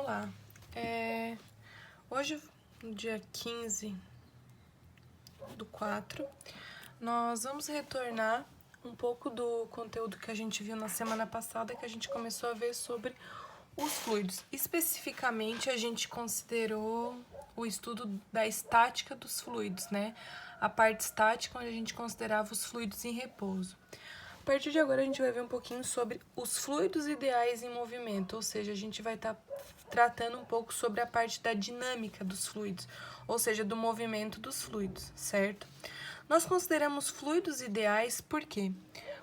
Olá, hoje, no dia 15/4, nós vamos retornar um pouco do conteúdo que a gente viu na semana passada, que a gente começou a ver sobre os fluidos. Especificamente, a gente considerou o estudo da estática dos fluidos, né? A parte estática, onde a gente considerava os fluidos em repouso. A partir de agora, a gente vai ver um pouquinho sobre os fluidos ideais em movimento, ou seja, a gente vai estar tratando um pouco sobre a parte da dinâmica dos fluidos, ou seja, do movimento dos fluidos, certo? Nós consideramos fluidos ideais por quê?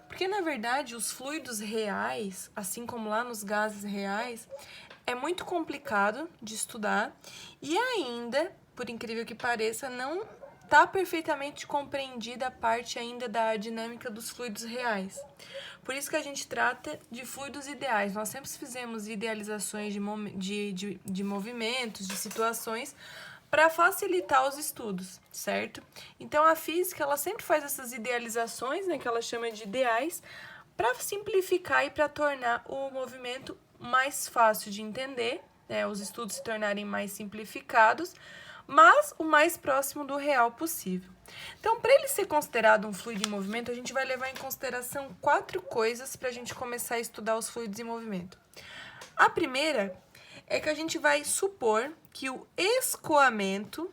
Porque, na verdade, os fluidos reais, assim como lá nos gases reais, é muito complicado de estudar e ainda, por incrível que pareça, não está perfeitamente compreendida a parte ainda da dinâmica dos fluidos reais. Por isso que a gente trata de fluidos ideais. Nós sempre fizemos idealizações de movimentos, de situações, para facilitar os estudos, certo? Então, a física, ela sempre faz essas idealizações, né, que ela chama de ideais, para simplificar e para tornar o movimento mais fácil de entender, né, os estudos se tornarem mais simplificados, mas o mais próximo do real possível. Então, para ele ser considerado um fluido em movimento, a gente vai levar em consideração 4 coisas para a gente começar a estudar os fluidos em movimento. A primeira é que a gente vai supor que o escoamento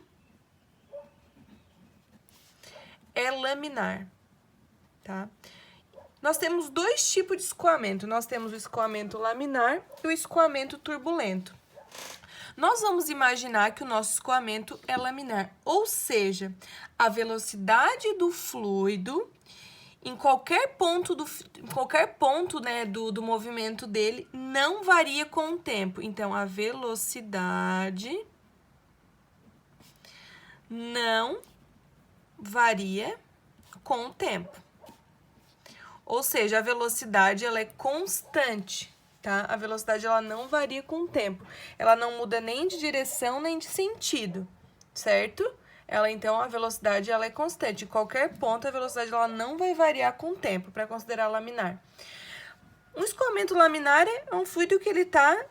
é laminar, tá? Nós temos 2 tipos de escoamento. Nós temos o escoamento laminar e o escoamento turbulento. Nós vamos imaginar que o nosso escoamento é laminar, ou seja, a velocidade do fluido em qualquer ponto do movimento dele não varia com o tempo. Então, a velocidade não varia com o tempo. Ou seja, a velocidade ela é constante, tá? A velocidade ela não varia com o tempo. Ela não muda nem de direção nem de sentido, certo? Então, a velocidade ela é constante. Em qualquer ponto, a velocidade ela não vai variar com o tempo, para considerar laminar. Um escoamento laminar é um fluido que ele está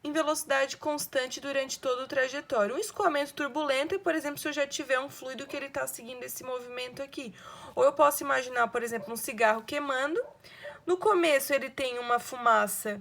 em velocidade constante durante todo o trajetório. Um escoamento turbulento é, por exemplo, se eu já tiver um fluido que ele está seguindo esse movimento aqui. Ou eu posso imaginar, por exemplo, um cigarro queimando. No começo, ele tem uma fumaça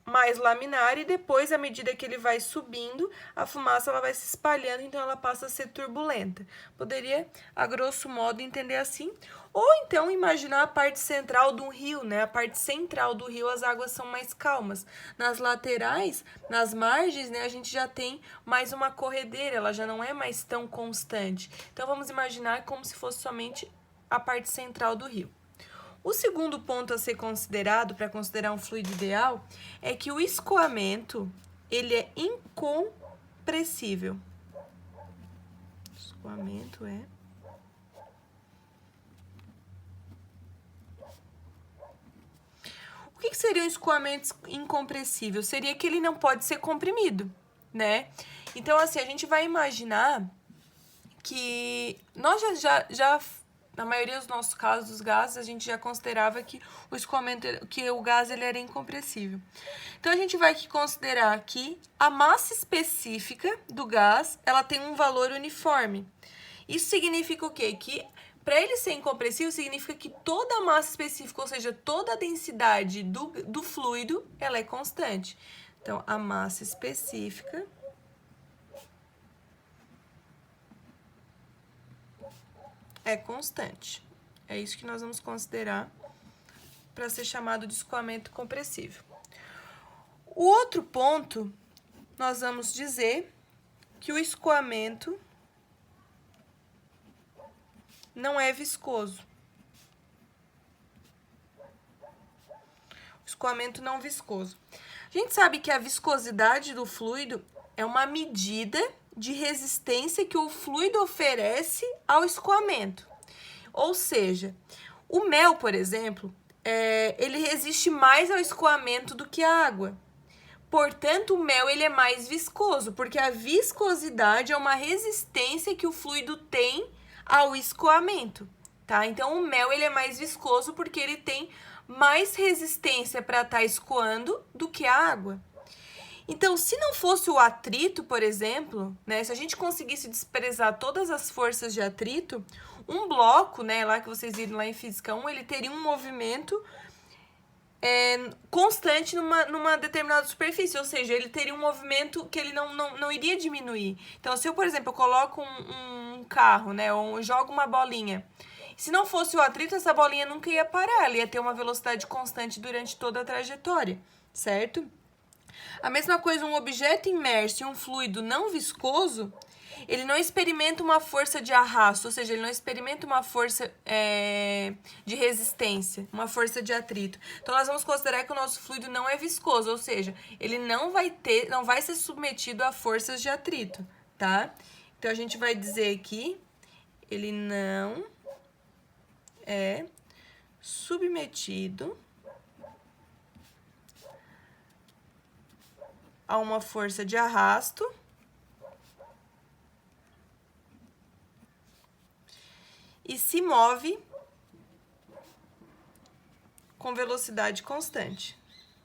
mais laminar e depois, à medida que ele vai subindo, a fumaça ela vai se espalhando, então ela passa a ser turbulenta. Poderia, a grosso modo, entender assim. Ou então imaginar a parte central do rio, né? A parte central do rio, as águas são mais calmas. Nas laterais, nas margens, né, a gente já tem mais uma corredeira, ela já não é mais tão constante. Então, vamos imaginar como se fosse somente a parte central do rio. O segundo ponto a ser considerado, para considerar um fluido ideal, é que o escoamento, ele é incompressível. Escoamento é O que seria um escoamento incompressível? Seria que ele não pode ser comprimido, né? Então, assim, a gente vai imaginar que nós já na maioria dos nossos casos, dos gases, a gente já considerava que o escoamento, que o gás ele era incompressível. Então, a gente vai aqui considerar que a massa específica do gás, ela tem um valor uniforme. Isso significa o quê? Que para ele ser incompressível, significa que toda a massa específica, ou seja, toda a densidade do fluido, ela é constante. Então, a massa específica é constante. É isso que nós vamos considerar para ser chamado de escoamento compressível. O outro ponto, nós vamos dizer que o escoamento não é viscoso. O escoamento não viscoso. A gente sabe que a viscosidade do fluido é uma medida de resistência que o fluido oferece ao escoamento. Ou seja, o mel, por exemplo, ele resiste mais ao escoamento do que a água. Portanto, o mel ele é mais viscoso, porque a viscosidade é uma resistência que o fluido tem ao escoamento, tá? Então, o mel ele é mais viscoso porque ele tem mais resistência para estar escoando do que a água. Então, se não fosse o atrito, por exemplo, né, se a gente conseguisse desprezar todas as forças de atrito, um bloco, né, lá que vocês viram lá em Física 1, ele teria um movimento constante numa determinada superfície, ou seja, ele teria um movimento que ele não iria diminuir. Então, se eu, por exemplo, eu coloco um carro, né, ou jogo uma bolinha, se não fosse o atrito, essa bolinha nunca ia parar, ela ia ter uma velocidade constante durante toda a trajetória, certo? A mesma coisa, um objeto imerso em um fluido não viscoso, ele não experimenta uma força de arrasto, ou seja, ele não experimenta uma força de resistência, uma força de atrito. Então, nós vamos considerar que o nosso fluido não é viscoso, ou seja, ele não vai ser submetido a forças de atrito, tá? Então, a gente vai dizer que ele não é submetido a uma força de arrasto e se move com velocidade constante,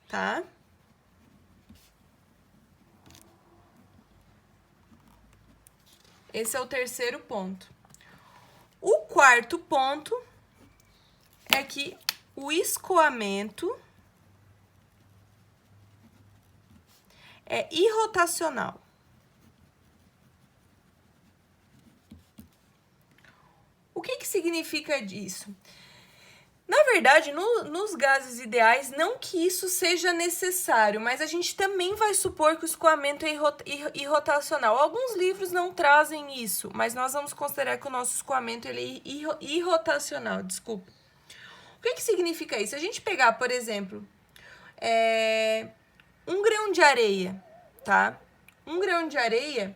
tá? Esse é o terceiro ponto. O quarto ponto é que o escoamento é irrotacional. O que significa isso? Na verdade, nos gases ideais, não que isso seja necessário, mas a gente também vai supor que o escoamento é irrotacional. Alguns livros não trazem isso, mas nós vamos considerar que o nosso escoamento ele é irrotacional, desculpa. O que significa isso? A gente pegar, por exemplo, um grão de areia, tá? Um grão de areia,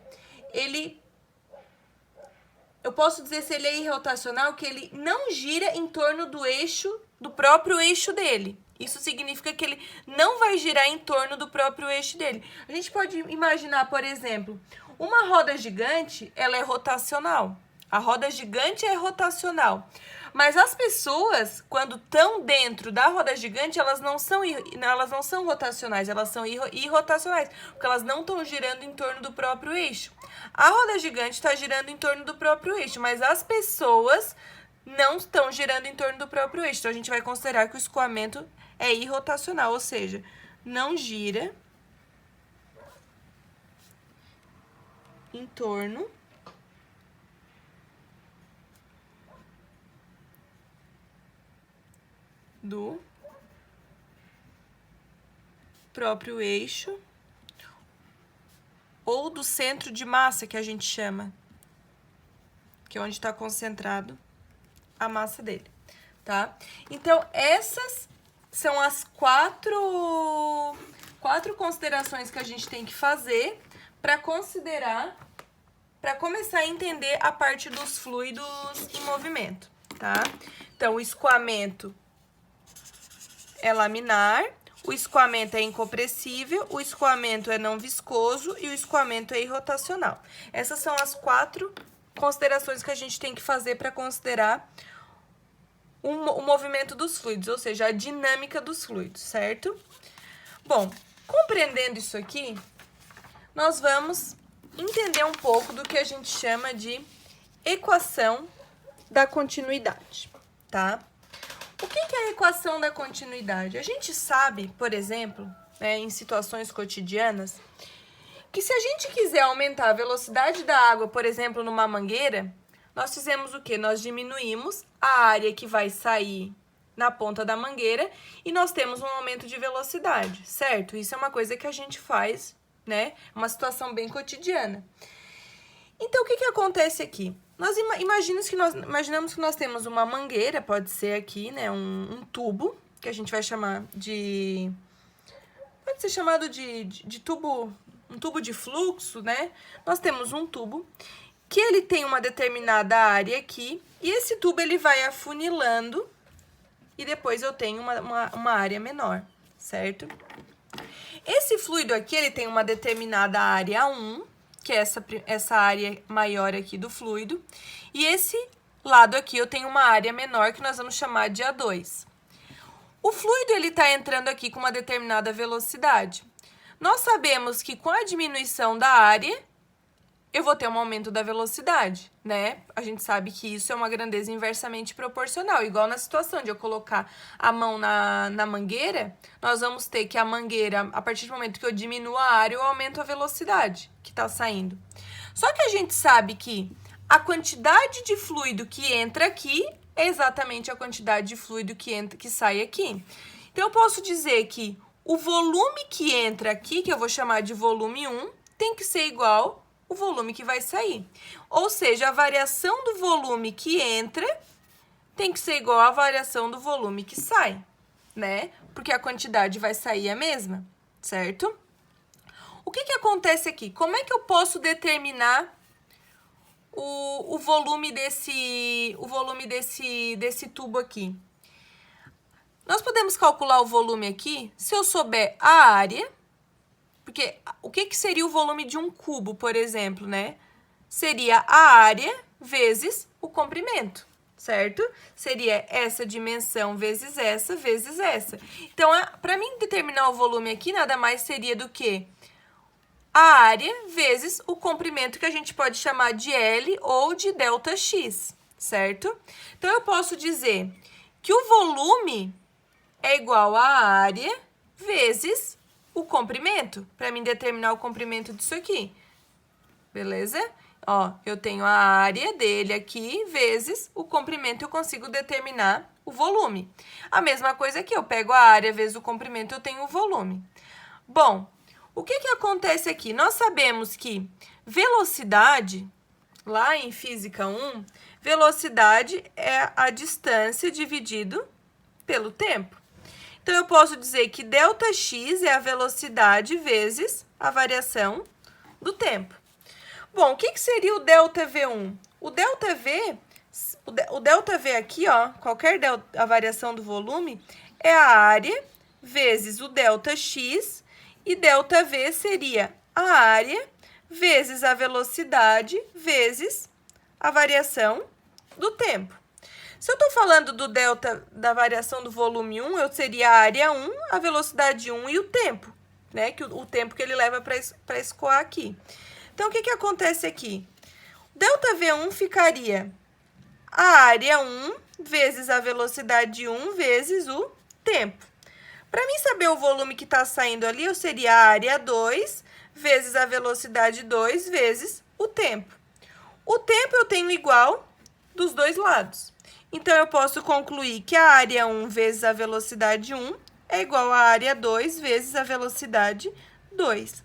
eu posso dizer se ele é irrotacional, que ele não gira em torno do próprio eixo dele. Isso significa que ele não vai girar em torno do próprio eixo dele. A gente pode imaginar, por exemplo, uma roda gigante, ela é rotacional. A roda gigante é rotacional. Mas as pessoas, quando estão dentro da roda gigante, elas não são rotacionais, elas são irrotacionais, porque elas não estão girando em torno do próprio eixo. A roda gigante está girando em torno do próprio eixo, mas as pessoas não estão girando em torno do próprio eixo. Então, a gente vai considerar que o escoamento é irrotacional, ou seja, não gira em torno do próprio eixo ou do centro de massa, que a gente chama, que é onde está concentrado a massa dele, tá? Então, essas são as quatro considerações que a gente tem que fazer para considerar, para começar a entender a parte dos fluidos em movimento, tá? Então, o escoamento é laminar, o escoamento é incompressível, o escoamento é não viscoso e o escoamento é irrotacional. Essas são as quatro considerações que a gente tem que fazer para considerar o movimento dos fluidos, ou seja, a dinâmica dos fluidos, certo? Bom, compreendendo isso aqui, nós vamos entender um pouco do que a gente chama de equação da continuidade, tá? O que é a equação da continuidade? A gente sabe, por exemplo, em situações cotidianas, que se a gente quiser aumentar a velocidade da água, por exemplo, numa mangueira, nós fizemos o quê? Nós diminuímos a área que vai sair na ponta da mangueira e nós temos um aumento de velocidade, certo? Isso é uma coisa que a gente faz, né? Uma situação bem cotidiana. Então, o que acontece aqui? Nós imaginamos que nós temos uma mangueira, pode ser aqui, né, um tubo, que a gente vai chamar de... Pode ser chamado de tubo, um tubo de fluxo, né? Nós temos um tubo que ele tem uma determinada área aqui, e esse tubo ele vai afunilando, e depois eu tenho uma área menor, certo? Esse fluido aqui, ele tem uma determinada área 1, que é essa área maior aqui do fluido, e esse lado aqui eu tenho uma área menor que nós vamos chamar de A2. O fluido ele está entrando aqui com uma determinada velocidade. Nós sabemos que com a diminuição da área, eu vou ter um aumento da velocidade, né? A gente sabe que isso é uma grandeza inversamente proporcional. Igual na situação de eu colocar a mão na mangueira, nós vamos ter que a mangueira, a partir do momento que eu diminuo a área, eu aumento a velocidade que está saindo. Só que a gente sabe que a quantidade de fluido que entra aqui é exatamente a quantidade de fluido que sai aqui. Então, eu posso dizer que o volume que entra aqui, que eu vou chamar de volume 1, tem que ser igual o volume que vai sair. Ou seja, a variação do volume que entra tem que ser igual à variação do volume que sai, né? Porque a quantidade vai sair a mesma, certo? O que acontece aqui? Como é que eu posso determinar o volume desse tubo aqui? Nós podemos calcular o volume aqui se eu souber a área, porque o que seria o volume de um cubo, por exemplo, né? Seria a área vezes o comprimento, certo? Seria essa dimensão vezes essa, vezes essa. Então, para mim determinar o volume aqui, nada mais seria do que a área vezes o comprimento, que a gente pode chamar de L ou de ΔX, certo? Então, eu posso dizer que o volume é igual à área vezes o comprimento, para mim determinar o comprimento disso aqui, beleza? Ó, eu tenho a área dele aqui vezes o comprimento, eu consigo determinar o volume. A mesma coisa aqui, eu pego a área vezes o comprimento, eu tenho o volume. Bom, o que acontece aqui? Nós sabemos que velocidade, lá em Física 1, velocidade é a distância dividido pelo tempo. Então, eu posso dizer que ΔX é a velocidade vezes a variação do tempo. Bom, o que seria o ΔV1? O ΔV aqui, ó, a variação do volume, é a área vezes o ΔX, e ΔV seria a área vezes a velocidade vezes a variação do tempo. Se eu estou falando do delta da variação do volume 1, eu seria a área 1, a velocidade 1 e o tempo, né? O tempo que ele leva para escoar aqui. Então, o que acontece aqui? ΔV1 ficaria a área 1 vezes a velocidade 1 vezes o tempo. Para mim saber o volume que está saindo ali, eu seria a área 2 vezes a velocidade 2 vezes o tempo. O tempo eu tenho igual dos dois lados. Então, eu posso concluir que a área 1 vezes a velocidade 1 é igual à área 2 vezes a velocidade 2.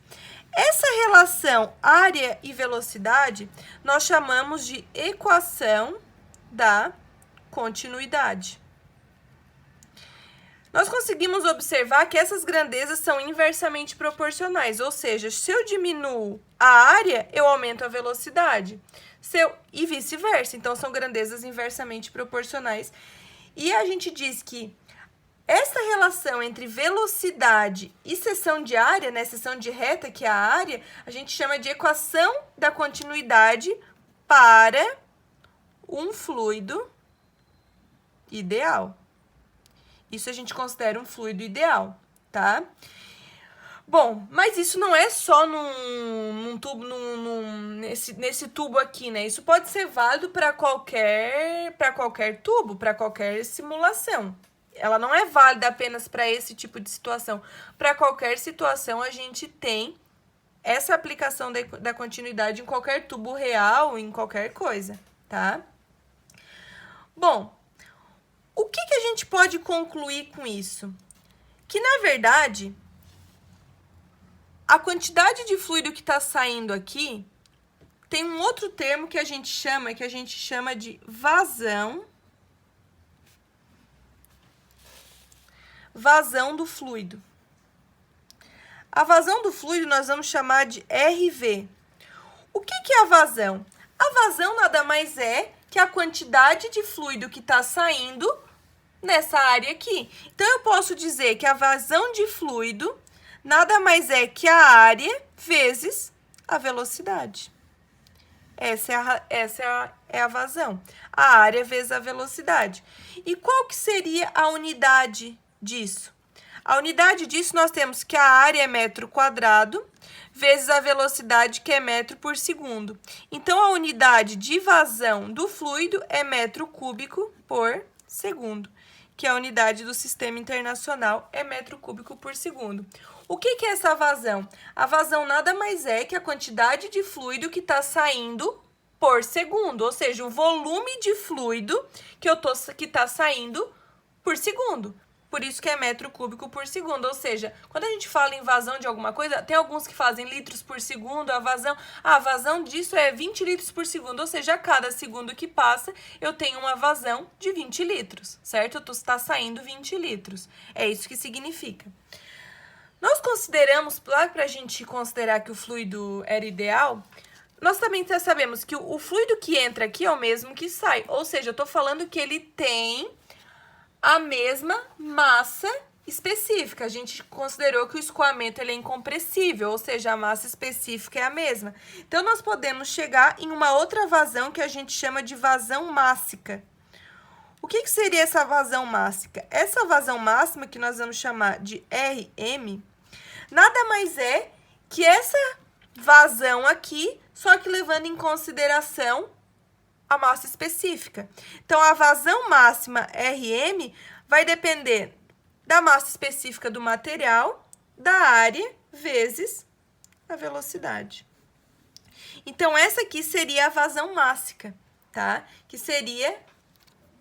Essa relação área e velocidade, nós chamamos de equação da continuidade. Nós conseguimos observar que essas grandezas são inversamente proporcionais, ou seja, se eu diminuo a área, eu aumento a velocidade. E vice-versa. Então, são grandezas inversamente proporcionais. E a gente diz que essa relação entre velocidade e seção de área, né, seção de reta, que é a área, a gente chama de equação da continuidade para um fluido ideal. Isso a gente considera um fluido ideal, tá? Bom, mas isso não é só nesse tubo aqui, né? Isso pode ser válido para qualquer tubo, para qualquer simulação. Ela não é válida apenas para esse tipo de situação. Para qualquer situação, a gente tem essa aplicação da continuidade em qualquer tubo real, em qualquer coisa, tá? Bom, o que a gente pode concluir com isso? Que, na verdade, a quantidade de fluido que está saindo aqui tem um outro termo que a gente chama de vazão. Vazão do fluido. A vazão do fluido nós vamos chamar de RV. O que é a vazão? A vazão nada mais é que a quantidade de fluido que está saindo nessa área aqui. Então, eu posso dizer que a vazão de fluido nada mais é que a área vezes a velocidade. Essa é a vazão. A área vezes a velocidade. E qual que seria a unidade disso? A unidade disso, nós temos que a área é metro quadrado, vezes a velocidade, que é metro por segundo. Então, a unidade de vazão do fluido é metro cúbico por segundo, que a unidade do sistema internacional é metro cúbico por segundo. O que é essa vazão? A vazão nada mais é que a quantidade de fluido que está saindo por segundo, ou seja, o volume de fluido que está saindo por segundo. Por isso que é metro cúbico por segundo, ou seja, quando a gente fala em vazão de alguma coisa, tem alguns que fazem litros por segundo, a vazão disso é 20 litros por segundo, ou seja, a cada segundo que passa, eu tenho uma vazão de 20 litros, certo? Está saindo 20 litros, é isso que significa. Nós consideramos, lá para a gente considerar que o fluido era ideal, nós também sabemos que o fluido que entra aqui é o mesmo que sai, ou seja, eu estou falando que ele tem a mesma massa específica. A gente considerou que o escoamento ele é incompressível, ou seja, a massa específica é a mesma. Então, nós podemos chegar em uma outra vazão que a gente chama de vazão mássica. O que seria essa vazão mássica? Essa vazão máxima, que nós vamos chamar de RM, nada mais é que essa vazão aqui, só que levando em consideração a massa específica. Então, a vazão máxima RM vai depender da massa específica do material, da área, vezes a velocidade. Então, essa aqui seria a vazão mássica, tá? Que seria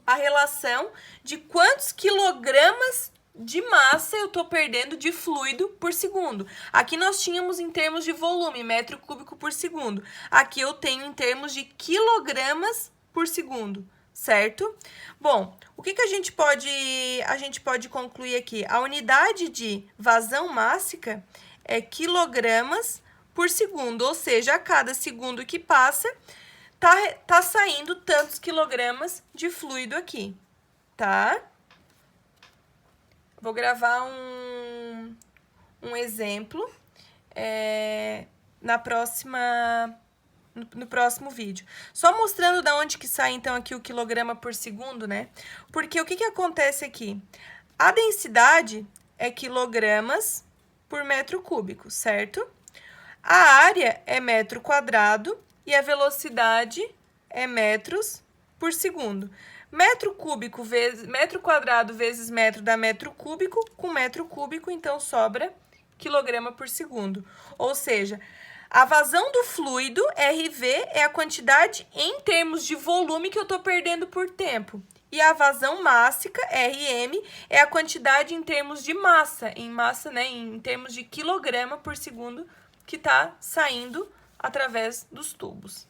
a relação de quantos quilogramas de massa eu tô perdendo de fluido por segundo. Aqui nós tínhamos em termos de volume, metro cúbico por segundo. Aqui eu tenho em termos de quilogramas por segundo, certo? Bom, o que a gente pode concluir aqui? A unidade de vazão mássica é quilogramas por segundo, ou seja, a cada segundo que passa, tá saindo tantos quilogramas de fluido aqui, tá? Vou gravar um exemplo no próximo vídeo. Só mostrando da onde que sai, então, aqui o quilograma por segundo, né? Porque o que acontece aqui? A densidade é quilogramas por metro cúbico, certo? A área é metro quadrado e a velocidade é metros por segundo. Metro quadrado vezes metro dá metro cúbico, com metro cúbico, então, sobra quilograma por segundo. Ou seja, a vazão do fluido, RV, é a quantidade em termos de volume que eu estou perdendo por tempo. E a vazão mássica, RM, é a quantidade em termos de massa, em termos de quilograma por segundo, que está saindo através dos tubos.